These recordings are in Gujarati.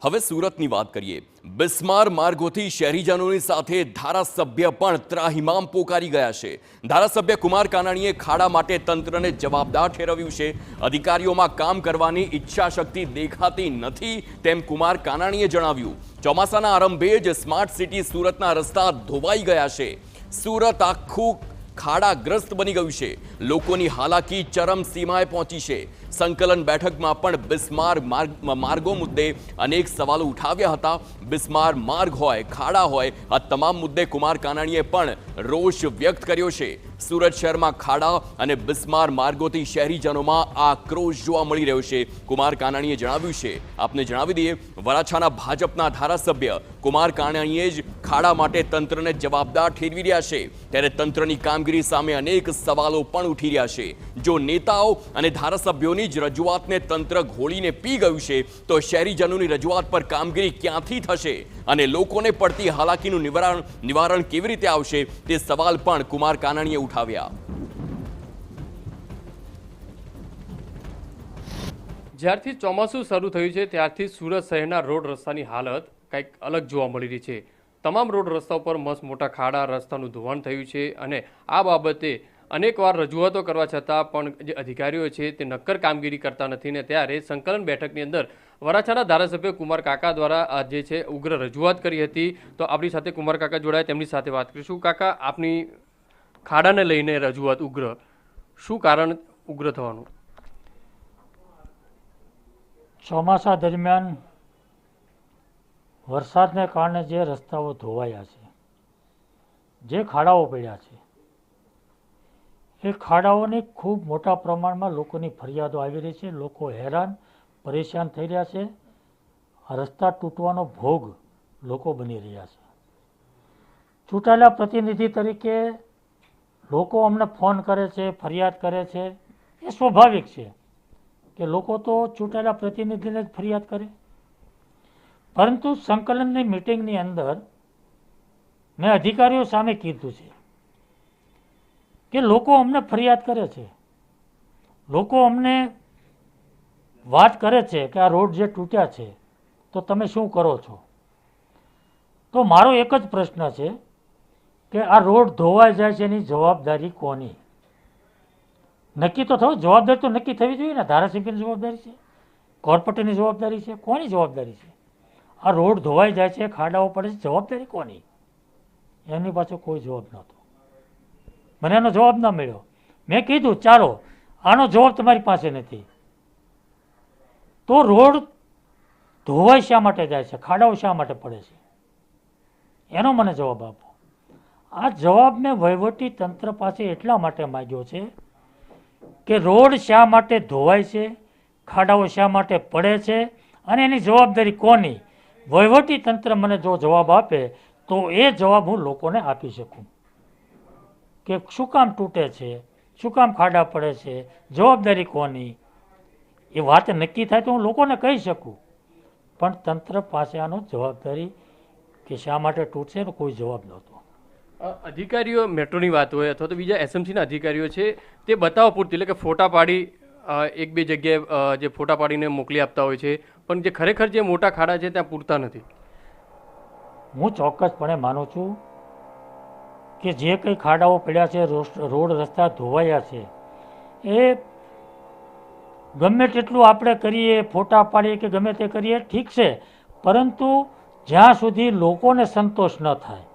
હવે સુરતની વાત કરીએ। બિસ્માર માર્ગોથી શહેરીજનોની સાથે ધારાસભ્ય પણ ત્રાહિમામ પોકારી ગયા છે। ધારાસભ્ય કુમાર કાનાણીએ ખાડા માટે તંત્રને જવાબદાર ઠેરવ્યું છે। અધિકારીઓમાં કામ કરવાની ઈચ્છાશક્તિ દેખાતી નથી તેમ કુમાર કાનાણીએ જણાવ્યું। ચોમાસાના આરંભે જ સ્માર્ટ સિટી સુરતના રસ્તા ધોવાઈ ગયા છે। સુરત આખું ખાડાગ્રસ્ત બની ગયું છે। લોકોની હાલાકી ચરમસીમાએ પહોંચી છે। સંકલન બેઠકમાં પણ બિસ્માર માર્ગો મુદ્દે અનેક સવાલો ઉઠાવ્યા હતા। બિસ્માર માર્ગ હોય, ખાડા હોય, આ તમામ મુદ્દે કુમાર કાનાણીએ પણ રોષ વ્યક્ત કર્યો છે। સુરત શહેરમાં ખાડા અને બિસ્માર માર્ગોથી શહેરીજનોમાં આક્રોશ જોવા મળી રહ્યો છે। કુમાર કાનાણીએ જણાવ્યું છે, આપને જણાવી દઈએ, વરાછાના ભાજપના ધારાસભ્ય કુમાર કાનાણીએ જ ખાડા માટે તંત્રને જવાબદાર ઠેરવી રહ્યા છે। ત્યારે તંત્રની કામગીરી સામે અનેક સવાલો પણ ઉઠી રહ્યા છે। જો નેતાઓ અને ધારાસભ્યોની જ રજૂઆતને તંત્ર ઘોળીને પી ગયું છે તો શહેરીજનોની રજૂઆત પર કામગીરી ક્યાંથી થશે અને લોકોને પડતી હાલાકીનું નિવારણ કેવી રીતે આવશે તે સવાલ પણ કુમાર કાનાણીએ ઉઠાવ્યા। જ્યારથી ચોમાસું શરૂ થયું છે ત્યારથી સુરત શહેરના રોડ રસ્તાની હાલત કંઈક અલગ જોવા મળી રહી છે। તમામ રોડ રસ્તા પર મસ્ત મોટા ખાડા, રસ્તાનું ધોવાણ થયું છે અને આ બાબતે અનેકવાર રજૂઆતો કરવા છતાં પણ જે અધિકારીઓ છે તે નક્કર કામગીરી કરતા નથી ને ત્યારે સંકલન બેઠકની અંદર વરાછાના ધારાસભ્ય કુમાર કાકા દ્વારા જે છે ઉગ્ર રજૂઆત કરી હતી। તો આપણી સાથે કુમાર કાકા જોડાય, તેમની સાથે વાત કરીશું। કાકા, આપની ખાડાને લઈને રજૂઆત ઉગ્ર, શું કારણ ઉગ્ર થવાનું? ચોમાસા દરમિયાન વરસાદને કારણે જે રસ્તાઓ ધોવાયા છે, જે ખાડાઓ પડ્યા છે, એ ખાડાઓની ખૂબ મોટા પ્રમાણમાં લોકોની ફરિયાદો આવી રહી છે। લોકો હેરાન પરેશાન થઈ રહ્યા છે। રસ્તા તૂટવાનો ભોગ લોકો બની રહ્યા છે। ચૂંટાયેલા પ્રતિનિધિ તરીકે લોકો અમને ફોન કરે છે, ફરિયાદ કરે છે, એ સ્વાભાવિક છે કે લોકો તો ચૂંટાયેલા પ્રતિનિધિને જ ફરિયાદ કરે। પરંતુ સંકલનની મિટિંગની અંદર મેં અધિકારીઓ સામે કીધું છે કે લોકો અમને ફરિયાદ કરે છે, લોકો અમને વાત કરે છે કે આ રોડ જે તૂટ્યા છે તો તમે શું કરો છો? તો મારો એક જ પ્રશ્ન છે કે આ રોડ ધોવાઈ જાય છે એની જવાબદારી કોની? નક્કી તો થવું, જવાબદારી તો નક્કી થવી જોઈએ ને। ધારાસભ્યની જવાબદારી છે, કોર્પોરેટરની જવાબદારી છે, કોની જવાબદારી છે? આ રોડ ધોવાઈ જાય છે, ખાડાઓ પડે છે, જવાબદારી કોની? એમની પાસે કોઈ જવાબ નહોતો, મને એનો જવાબ ન મળ્યો। મેં કીધું ચાલો આનો જવાબ તમારી પાસે નથી તો રોડ ધોવાઈ શા માટે જાય છે, ખાડાઓ શા માટે પડે છે, એનો મને જવાબ આપો। આ જવાબ મેં વહીવટી તંત્ર પાસે એટલા માટે માંગ્યો છે કે રોડ શા માટે ધોવાય છે, ખાડાઓ શા માટે પડે છે અને એની જવાબદારી કોની? વહીવટી તંત્ર મને જો જવાબ આપે તો એ જવાબ હું લોકોને આપી શકું કે શું કામ તૂટે છે, શું કામ ખાડા પડે છે, જવાબદારી કોની? એ વાત નક્કી થાય તો હું લોકોને કહી શકું, પણ તંત્ર પાસે આનો જવાબદારી કે શા માટે તૂટશે એનો કોઈ જવાબ નહોતો। અધિકારીઓ, મેટ્રોની વાત હોય અથવા તો બીજા એસએમસીના અધિકારીઓ છે તે બતાવવા પૂરતી, એટલે કે ફોટા પાડી એક બે જગ્યાએ જે ફોટા પાડીને મોકલી આપતા હોય છે, પણ જે ખરેખર જે મોટા ખાડા છે ત્યાં પૂરતા નથી। હું ચોક્કસપણે માનું છું કે જે કંઈ ખાડાઓ પડ્યા છે, રોડ રસ્તા ધોવાયા છે, એ ગમે તેટલું આપણે કરીએ, ફોટા પાડીએ કે ગમે તે કરીએ ઠીક છે, પરંતુ જ્યાં સુધી લોકોને સંતોષ ન થાય,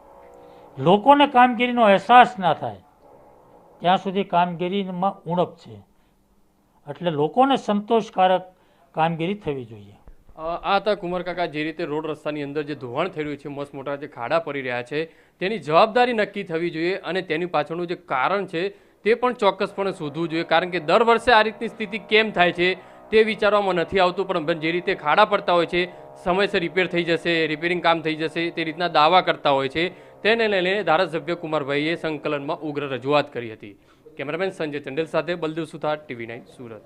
લોકોને કામગીરીનો અહેસાસ ના થાય ત્યાં સુધી કામગીરીમાં ઉણપ છે। એટલે લોકોને સંતોષકારક કામગીરી થવી જોઈએ। આ હતા કુમાર કાકા, જે રીતે રોડ રસ્તાની અંદર જે ધોવાણ થઈ રહ્યું છે, મસ્ત મોટા જે ખાડા પડી રહ્યા છે તેની જવાબદારી નક્કી થવી જોઈએ અને તેની પાછળનું જે કારણ છે તે પણ ચોક્કસપણે શોધવું જોઈએ। કારણ કે દર વર્ષે આ રીતની સ્થિતિ કેમ થાય છે તે વિચારવામાં નથી આવતું, પણ જે રીતે ખાડા પડતા હોય છે સમયસર રિપેર થઈ જશે, રિપેરિંગ કામ થઈ જશે તે રીતના દાવા કરતા હોય છે, તેને લઈને ધારાસભ્ય કુમારભાઈએ સંકલનમાં ઉગ્ર રજૂઆત કરી હતી। કેમેરામેન સંજય ચંડેલ સાથે બલદેવ સુથાર, TV9 સુરત।